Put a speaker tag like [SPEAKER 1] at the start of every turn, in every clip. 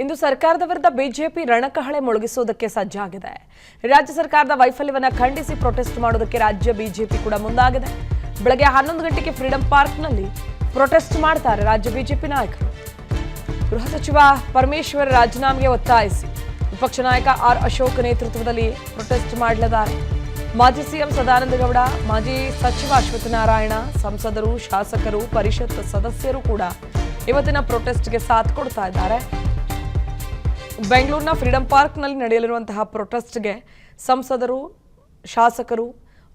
[SPEAKER 1] ಇಂದು ಸರ್ಕಾರದ ವಿರುದ್ಧ ಬಿಜೆಪಿ ರಣಕಹಳೆ ಮೊಳಗಿಸುವುದಕ್ಕೆ ಸಜ್ಜಾಗಿದೆ. ರಾಜ್ಯ ಸರ್ಕಾರದ ವೈಫಲ್ಯವನ್ನು ಖಂಡಿಸಿ ಪ್ರೊಟೆಸ್ಟ್ ಮಾಡುವುದಕ್ಕೆ ರಾಜ್ಯ ಬಿಜೆಪಿ ಕೂಡ ಮುಂದಾಗಿದೆ. ಬೆಳಗ್ಗೆ 11 ಗಂಟೆಗೆ ಫ್ರೀಡಂ ಪಾರ್ಕ್ನಲ್ಲಿ ಪ್ರೊಟೆಸ್ಟ್ ಮಾಡ್ತಾರೆ ರಾಜ್ಯ ಬಿಜೆಪಿ ನಾಯಕರು. ಗೃಹ ಸಚಿವ ಪರಮೇಶ್ವರ್ ರಾಜೀನಾಮೆಗೆ ಒತ್ತಾಯಿಸಿ ವಿಪಕ್ಷ ನಾಯಕ ಆರ್ ಅಶೋಕ್ ನೇತೃತ್ವದಲ್ಲಿ ಪ್ರೊಟೆಸ್ಟ್ ಮಾಡಲಿದ್ದಾರೆ. ಮಾಜಿ ಸಿಎಂ ಸದಾನಂದ ಗೌಡ, ಮಾಜಿ ಸಚಿವ ಅಶ್ವತ್ಥ ನಾರಾಯಣ, ಸಂಸದರು, ಶಾಸಕರು, ಪರಿಷತ್ ಸದಸ್ಯರು ಕೂಡ ಇವತ್ತಿನ ಪ್ರೊಟೆಸ್ಟ್ಗೆ ಸಾಥ್ ಕೊಡ್ತಾ ಇದ್ದಾರೆ. ಬೆಂಗಳೂರಿನ ಫ್ರೀಡಂ ಪಾರ್ಕ್ನಲ್ಲಿ ನಡೆಯಲಿರುವಂತಹ ಪ್ರೊಟೆಸ್ಟ್ಗೆ ಸಂಸದರು, ಶಾಸಕರು,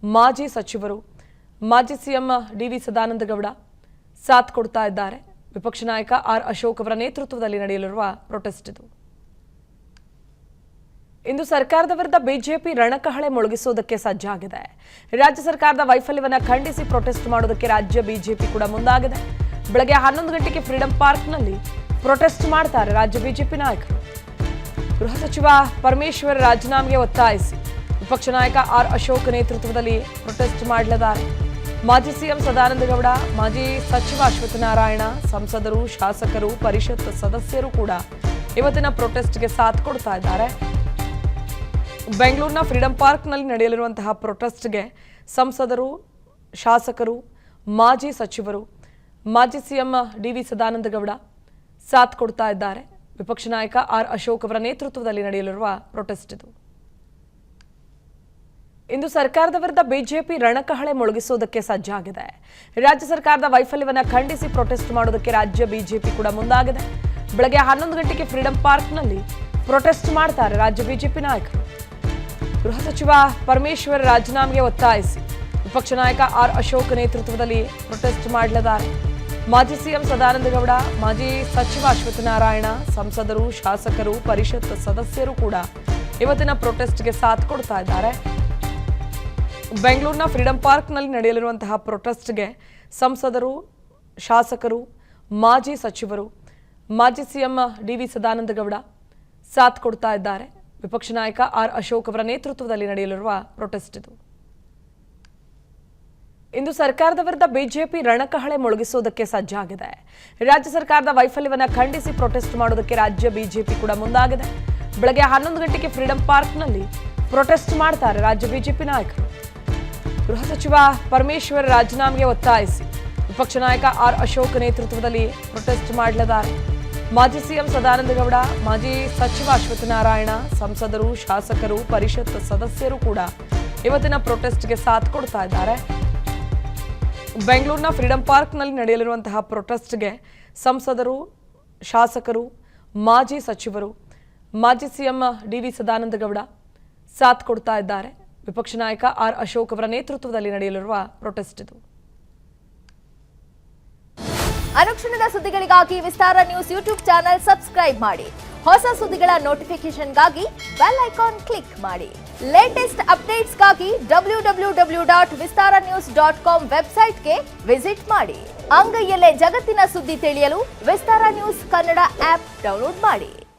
[SPEAKER 1] ಮಾಜಿ ಸಚಿವರು, ಮಾಜಿ ಸಿಎಂ ಡಿ.ವಿ. ಸದಾನಂದ ಗೌಡ ಸಾಥ್ ಕೊಡ್ತಾ ಇದ್ದಾರೆ. ವಿಪಕ್ಷ ನಾಯಕ ಆರ್ ಅಶೋಕ್ ಅವರ ನೇತೃತ್ವದಲ್ಲಿ ನಡೆಯಲಿರುವ ಪ್ರೊಟೆಸ್ಟ್ ಇದು. ಇಂದು ಸರ್ಕಾರದ ವಿರುದ್ಧ ಬಿಜೆಪಿ ರಣಕಹಳೆ ಮೊಳಗಿಸುವುದಕ್ಕೆ ಸಜ್ಜಾಗಿದೆ. ರಾಜ್ಯ ಸರ್ಕಾರದ ವೈಫಲ್ಯವನ್ನು ಖಂಡಿಸಿ ಪ್ರೊಟೆಸ್ಟ್ ಮಾಡುವುದಕ್ಕೆ ರಾಜ್ಯ ಬಿಜೆಪಿ ಕೂಡ ಮುಂದಾಗಿದೆ. ಬೆಳಗ್ಗೆ 11 ಗಂಟೆಗೆ ಫ್ರೀಡಂ ಪಾರ್ಕ್ನಲ್ಲಿ ಪ್ರೊಟೆಸ್ಟ್ ಮಾಡ್ತಾರೆ ರಾಜ್ಯ ಬಿಜೆಪಿ ನಾಯಕರು. ಗೃಹ ಸಚಿವ ಪರಮೇಶ್ವರ್ ರಾಜೀನಾಮೆಗೆ ಒತ್ತಾಯಿಸಿ ವಿಪಕ್ಷ ನಾಯಕ ಆರ್ ಅಶೋಕ್ ನೇತೃತ್ವದಲ್ಲಿ ಪ್ರೊಟೆಸ್ಟ್ ಮಾಡಲಿದ್ದಾರೆ. ಮಾಜಿ ಸಿಎಂ ಸದಾನಂದ ಗೌಡ, ಮಾಜಿ ಸಚಿವ ಅಶ್ವತ್ಥ ನಾರಾಯಣ, ಸಂಸದರು, ಶಾಸಕರು, ಪರಿಷತ್ ಸದಸ್ಯರು ಕೂಡ ಇವತ್ತಿನ ಪ್ರೊಟೆಸ್ಟ್ಗೆ ಸಾಥ್ ಕೊಡ್ತಾ ಇದ್ದಾರೆ. ಬೆಂಗಳೂರಿನ ಫ್ರೀಡಂ ಪಾರ್ಕ್ನಲ್ಲಿ ನಡೆಯಲಿರುವಂತಹ ಪ್ರೊಟೆಸ್ಟ್ಗೆ ಸಂಸದರು, ಶಾಸಕರು, ಮಾಜಿ ಸಚಿವರು, ಮಾಜಿ ಸಿಎಂ ಡಿ.ವಿ. ಸದಾನಂದ ಗೌಡ ಸಾಥ್ ಕೊಡ್ತಾ ಇದ್ದಾರೆ. ವಿಪಕ್ಷ ನಾಯಕ ಆರ್ ಅಶೋಕ್ ಅವರ ನೇತೃತ್ವದಲ್ಲಿ ನಡೆಯಲಿರುವ ಪ್ರೊಟೆಸ್ಟ್ ಇದು. ಇಂದು ಸರ್ಕಾರದ ವಿರುದ್ಧ ಬಿಜೆಪಿ ರಣಕಹಳೆ ಮೊಳಗಿಸುವುದಕ್ಕೆ ಸಜ್ಜಾಗಿದೆ. ರಾಜ್ಯ ಸರ್ಕಾರದ ವೈಫಲ್ಯವನ್ನು ಖಂಡಿಸಿ ಪ್ರೊಟೆಸ್ಟ್ ಮಾಡುವುದಕ್ಕೆ ರಾಜ್ಯ ಬಿಜೆಪಿ ಕೂಡ ಮುಂದಾಗಿದೆ. ಬೆಳಗ್ಗೆ 11 ಗಂಟೆಗೆ ಫ್ರೀಡಂ ಪಾರ್ಕ್ನಲ್ಲಿ ಪ್ರೊಟೆಸ್ಟ್ ಮಾಡ್ತಾರೆ ರಾಜ್ಯ ಬಿಜೆಪಿ ನಾಯಕರು. ಗೃಹ ಸಚಿವ ಪರಮೇಶ್ವರ್ ರಾಜೀನಾಮೆಗೆ ಒತ್ತಾಯಿಸಿ ವಿಪಕ್ಷ ನಾಯಕ ಆರ್ ಅಶೋಕ್ ನೇತೃತ್ವದಲ್ಲಿ ಪ್ರೊಟೆಸ್ಟ್ ಮಾಡಲಿದ್ದಾರೆ. ಮಾಜಿ ಸಿಎಂ ಸದಾನಂದ ಗೌಡ, ಮಾಜಿ ಸಚಿವ ಅಶ್ವತ್ಥ ನಾರಾಯಣ, ಸಂಸದರು, ಶಾಸಕರು, ಪರಿಷತ್ ಸದಸ್ಯರು ಕೂಡ ಇವತ್ತಿನ ಪ್ರೊಟೆಸ್ಟ್ಗೆ ಸಾಥ್ ಕೊಡ್ತಾ ಇದ್ದಾರೆ. ಬೆಂಗಳೂರಿನ ಫ್ರೀಡಂ ಪಾರ್ಕ್ನಲ್ಲಿ ನಡೆಯಲಿರುವಂತಹ ಪ್ರೊಟೆಸ್ಟ್ಗೆ ಸಂಸದರು, ಶಾಸಕರು, ಮಾಜಿ ಸಚಿವರು, ಮಾಜಿ ಸಿಎಂ ಡಿ.ವಿ. ಸದಾನಂದ ಗೌಡ ಸಾಥ್ ಕೊಡ್ತಾ ಇದ್ದಾರೆ. ವಿಪಕ್ಷ ನಾಯಕ ಆರ್ ಅಶೋಕ್ ಅವರ ನೇತೃತ್ವದಲ್ಲಿ ನಡೆಯಲಿರುವ ಪ್ರೊಟೆಸ್ಟ್ ಇದು. ಇಂದು ಸರ್ಕಾರದ ವಿರುದ್ಧ ಬಿಜೆಪಿ ರಣಕಹಳೆ ಮೊಳಗಿಸುವುದಕ್ಕೆ ಸಜ್ಜಾಗಿದೆ. ರಾಜ್ಯ ಸರ್ಕಾರದ ವೈಫಲ್ಯವನ್ನು ಖಂಡಿಸಿ ಪ್ರೊಟೆಸ್ಟ್ ಮಾಡುವುದಕ್ಕೆ ರಾಜ್ಯ ಬಿಜೆಪಿ ಕೂಡ ಮುಂದಾಗಿದೆ. ಬೆಳಗ್ಗೆ 11 ಗಂಟೆಗೆ ಫ್ರೀಡಂ ಪಾರ್ಕ್ನಲ್ಲಿ ಪ್ರೊಟೆಸ್ಟ್ ಮಾಡ್ತಾರೆ ರಾಜ್ಯ ಬಿಜೆಪಿ ನಾಯಕರು. ಗೃಹ ಸಚಿವ ಪರಮೇಶ್ವರ್ ರಾಜೀನಾಮೆಗೆ ಒತ್ತಾಯಿಸಿ ವಿಪಕ್ಷ ನಾಯಕ ಆರ್ ಅಶೋಕ್ ನೇತೃತ್ವದಲ್ಲಿ ಪ್ರೊಟೆಸ್ಟ್ ಮಾಡಲಿದ್ದಾರೆ. ಮಾಜಿ ಸಿಎಂ ಸದಾನಂದ ಗೌಡ, ಮಾಜಿ ಸಚಿವ ಅಶ್ವತ್ಥ ನಾರಾಯಣ, ಸಂಸದರು, ಶಾಸಕರು, ಪರಿಷತ್ ಸದಸ್ಯರು ಕೂಡ ಇವತ್ತಿನ ಪ್ರೊಟೆಸ್ಟ್ಗೆ ಸಾಥ್ ಕೊಡ್ತಾ ಇದ್ದಾರೆ. ಬೆಂಗಳೂರಿನ ಫ್ರೀಡಂ ಪಾರ್ಕ್ನಲ್ಲಿ ನಡೆಯಲಿರುವಂತಹ ಪ್ರೊಟೆಸ್ಟ್ಗೆ ಸಂಸದರು, ಶಾಸಕರು, ಮಾಜಿ ಸಚಿವರು, ಮಾಜಿ ಸಿಎಂ ಡಿ.ವಿ. ಸದಾನಂದ ಗೌಡ ಸಾಥ್ ಕೊಡ್ತಾ ಇದ್ದಾರೆ. ವಿಪಕ್ಷ ನಾಯಕ ಆರ್ ಅಶೋಕ್ ಅವರ ನೇತೃತ್ವದಲ್ಲಿ ನಡೆಯಲಿರುವ ಪ್ರೊಟೆಸ್ಟ್ ಇದು.
[SPEAKER 2] ಅನುಕ್ಷಣದ ಸುದ್ದಿಗಳಿಗಾಗಿ ವಿಸ್ತಾರ ನ್ಯೂಸ್ ಯೂಟ್ಯೂಬ್ ಚಾನೆಲ್ ಸಬ್ಸ್ಕ್ರೈಬ್ ಮಾಡಿ. ಹೊಸ ಸುದ್ದಿಗಳ ನೋಟಿಫಿಕೇಶನ್ಗಾಗಿ ಬೆಲ್ ಐಕಾನ್ ಕ್ಲಿಕ್ ಮಾಡಿ. ಲೇಟೆಸ್ಟ್ ಅಪ್ಡೇಟ್ಸ್ಗಾಗಿ www.vistaranews.com ವೆಬ್ಸೈಟ್ಗೆ ವಿಸಿಟ್ ಮಾಡಿ. ಅಂಗೈಯಲ್ಲೇ ಜಗತ್ತಿನ ಸುದ್ದಿ ತಿಳಿಯಲು ವಿಸ್ತಾರ ನ್ಯೂಸ್ ಕನ್ನಡ ಆಪ್ ಡೌನ್ಲೋಡ್ ಮಾಡಿ.